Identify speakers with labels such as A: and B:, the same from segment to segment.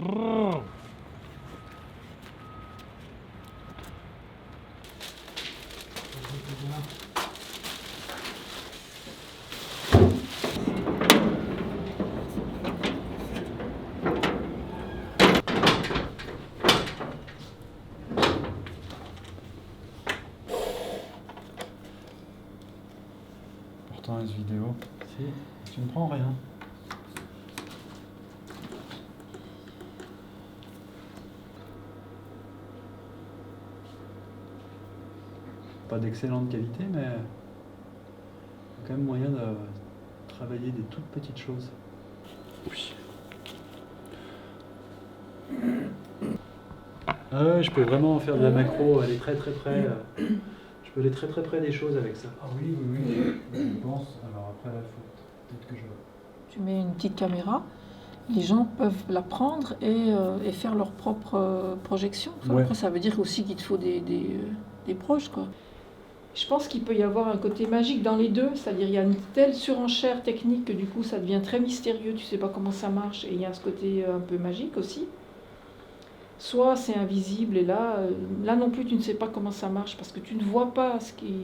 A: Pourtant, cette vidéo, si tu ne prends rien. Pas d'excellente qualité, mais il y a quand même moyen de travailler des toutes petites choses. Oui. Ah ouais, je peux vraiment faire de la macro, aller très très près. Je peux aller très très près des choses avec ça. Ah oui, oui, oui, je pense. Alors après, il faut peut-être que je...
B: Tu mets une petite caméra, les gens peuvent la prendre et faire leur propre projection. Enfin,
A: Ouais.
B: Après, ça veut dire aussi qu'il te faut des proches, quoi. Je pense qu'il peut y avoir un côté magique dans les deux, c'est-à-dire il y a une telle surenchère technique que du coup ça devient très mystérieux, tu sais pas comment ça marche, et il y a ce côté un peu magique aussi. Soit c'est invisible et là non plus tu ne sais pas comment ça marche parce que tu ne vois pas ce qui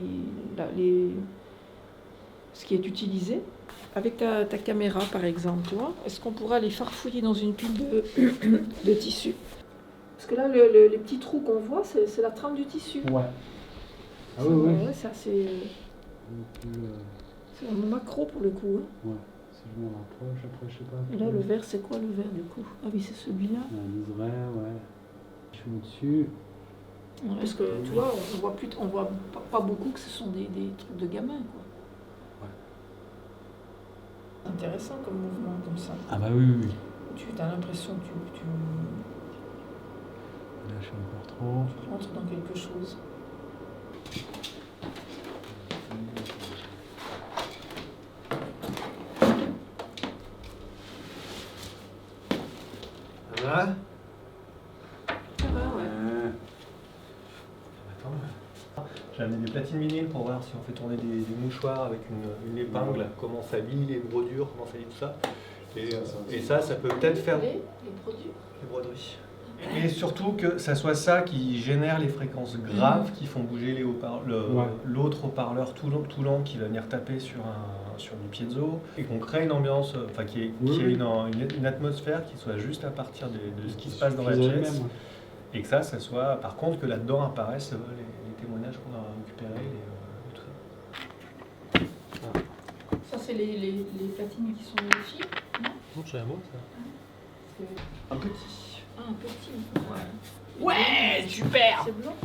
B: est utilisé. Avec ta caméra par exemple, tu vois, est-ce qu'on pourra les farfouiller dans une pile de tissu? Parce que là les petits trous qu'on voit c'est la trame du tissu.
A: Ouais. Ah oui, oui.
B: Ouais, ça c'est un macro pour le coup. Hein.
A: Ouais. Si je m'en rapproche, après je sais pas.
B: Et là le vert c'est quoi le vert du coup? Ah oui c'est celui-là.
A: Un livret, ouais. Je suis au-dessus.
B: Parce que tu vois, on voit pas beaucoup que ce sont des trucs de gamins quoi. Ouais. Intéressant comme mouvement comme ça.
A: Ah bah oui, oui.
B: Tu as l'impression que tu
A: Là je suis encore trop.
B: rentres dans quelque chose.
C: Ça va?
B: Ça va, ouais.
C: J'ai amené des platines vinyles pour voir si on fait tourner des mouchoirs avec une épingle, comment ça lie les brodures, comment ça lie tout ça. Et ça peut peut-être faire
B: Les produits.
C: les broderies. Et surtout que ça soit ça qui génère les fréquences graves qui font bouger l'autre haut-parleur tout long qui va venir taper sur du piezo et qu'on crée une ambiance, enfin qui ait une atmosphère qui soit juste à partir de ce qui se passe dans la pièce. Et que ça soit, par contre, que là-dedans apparaissent les témoignages qu'on a récupérés et tout ça.
B: Ça c'est les platines qui sont modifiées, non?
C: Non, c'est à moi ça. Un petit.
B: Ah, un petit.
C: Ouais, super.
B: C'est blanc.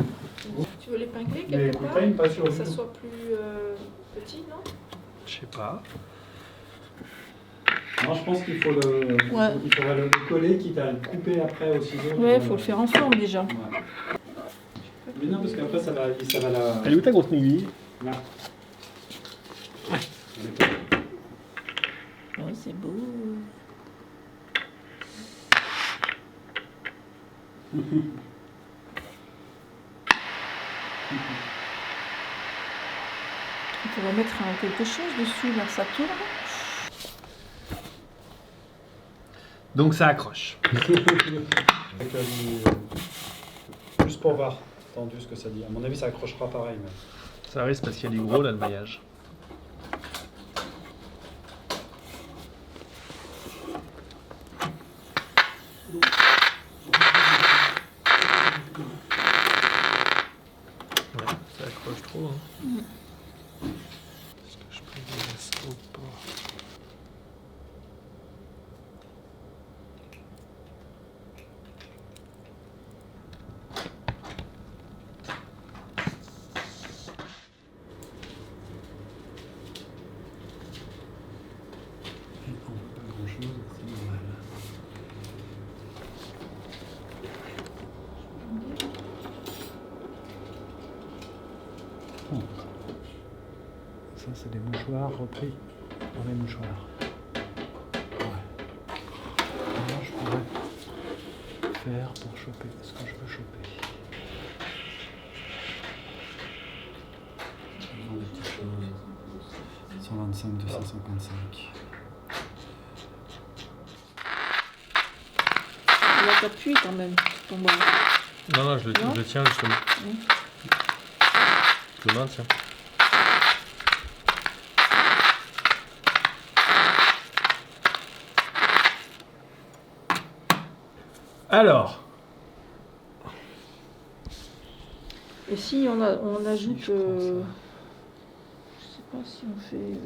B: Tu veux l'épingler
A: Mais
B: quelque part
A: pas sur
B: pour que ça soit plus petit, non?
C: Je sais pas.
A: Non, je pense qu'il faut il faudra le coller, quitte à le couper après au ciseau.
B: Ouais, il faut le faire en forme déjà.
A: Ouais. Mais non, parce qu'après ça va la...
C: Elle est où ta grosse aiguille?
A: Là.
B: Ouais, c'est beau. On pourrait mettre quelque chose dessus, là, ça tourne.
C: Donc ça accroche.
A: Juste pour voir, tendu ce que ça dit. À mon avis, ça accrochera pareil. Mais...
C: Ça risque parce qu'il y a du gros là, le maillage. Ouais, ça accroche trop. Hein. Est-ce que je peux virer ça ou pas?
A: Pas grand chose, c'est normal. Oh. Ça, c'est des mouchoirs repris dans les mouchoirs. Ouais. Comment je pourrais faire pour choper ce que je veux choper? J'ai besoin de petites choses. 125, 255.
B: Là, t'appuies quand même sur ton bras.
C: Non, je
B: Non
C: le tiens justement.
B: Oui.
C: Je le maintiens. Alors.
B: Et si on ajoute,
A: je prends ça.
B: je sais pas si on fait.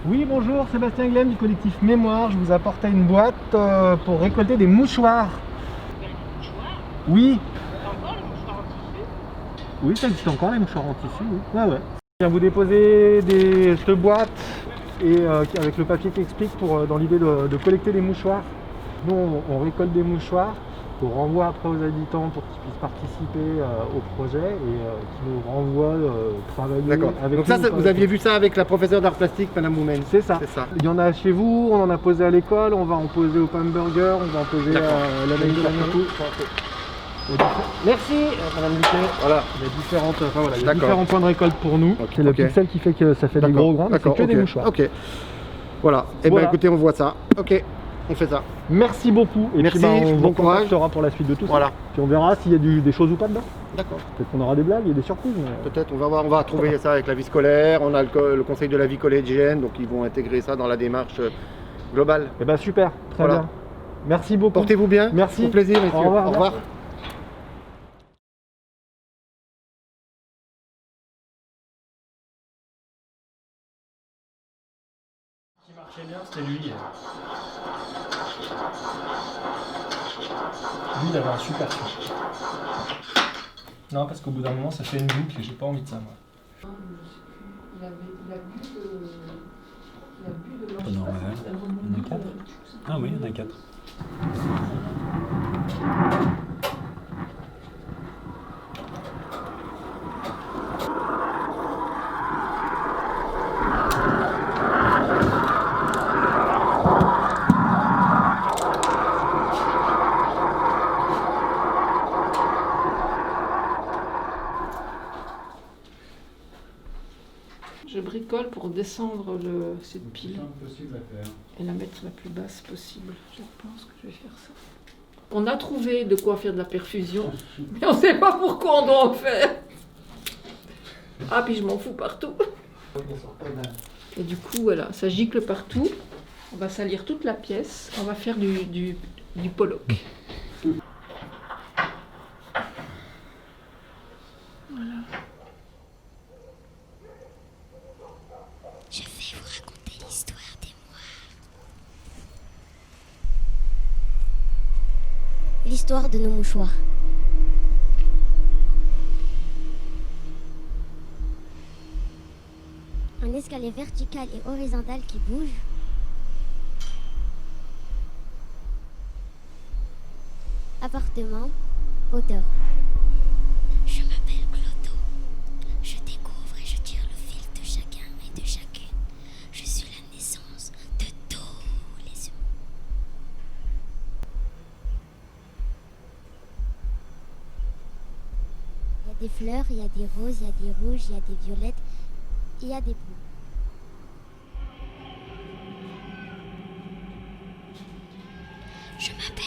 D: Oui, bonjour, Sébastien Glem du collectif Mémoire. Je vous apportais une boîte pour récolter des mouchoirs.
E: Des mouchoirs?
D: Oui,
E: Encore les mouchoirs en tissu?
D: oui, ça existe encore les mouchoirs en tissu, oui. Ouais. Je viens vous déposer cette boîte et avec le papier qui explique dans l'idée de collecter des mouchoirs. Nous, on récolte des mouchoirs, qu'on renvoie après aux habitants pour qu'ils puissent participer au projet et qui nous renvoient travailler
F: D'accord.
D: avec
F: Donc ça,
D: nous.
F: vous aviez vu ça avec la professeure d'art plastique, Madame Oumen.
D: C'est ça.
F: C'est ça.
D: Il y en a chez vous, on en a posé à l'école, on va en poser au Pamburger, on va en poser
F: D'accord.
D: à la veille de la Merci, Madame Luquet.
F: Voilà.
D: Il y a il y a
F: D'accord.
D: différents points de récolte pour nous.
F: Ok,
D: C'est le
F: ok.
D: pixel qui fait que ça fait des
F: D'accord.
D: gros grains, mais c'est
F: D'accord,
D: que des
F: ok.
D: mouchoirs.
F: Ok. Voilà. Et
D: Voilà.
F: ben écoutez, on voit ça. Ok. On fait ça.
D: Merci beaucoup. Et
F: Merci,
D: puis, on
F: bon
D: vous
F: courage.
D: contactera pour la suite de tout ça.
F: Voilà.
D: Puis on verra s'il y a des choses ou pas dedans.
F: D'accord.
D: Peut-être qu'on aura des blagues, il y a des surprises. Mais...
F: Peut-être, on va voir. On va trouver ça avec la vie scolaire. On a le conseil de la vie collégienne, donc ils vont intégrer ça dans la démarche globale.
D: Eh ben super, très
F: Voilà.
D: bien. Merci beaucoup.
F: Portez-vous bien.
D: Merci.
F: Au plaisir, messieurs.
D: Au revoir.
F: Au revoir.
C: Ce qui marchait bien, c'était lui. Lui, il avait un super son. Non, parce qu'au bout d'un moment, ça fait une boucle et j'ai pas envie de ça, moi.
B: Il a bu de
G: Pas normal. Il y en a 4. Ah oui, il y en a 4.
B: Je bricole pour descendre cette pile et la mettre la plus basse possible. Je pense que je vais faire ça. On a trouvé de quoi faire de la perfusion, mais on ne sait pas pourquoi on doit en faire. Ah, puis je m'en fous partout. Et du coup, voilà, ça gicle partout. On va salir toute la pièce. On va faire du Pollock.
H: Je vais vous raconter l'histoire des mois. L'histoire de nos mouchoirs. Un escalier vertical et horizontal qui bouge. Appartement, hauteur. Je m'appelle Clodo. Je découvre et je tire le fil de chacun et de chacune. Je suis la naissance de tous les humains. Il y a des fleurs, il y a des roses, il y a des rouges, il y a des violettes, il y a des bleus. Je m'appelle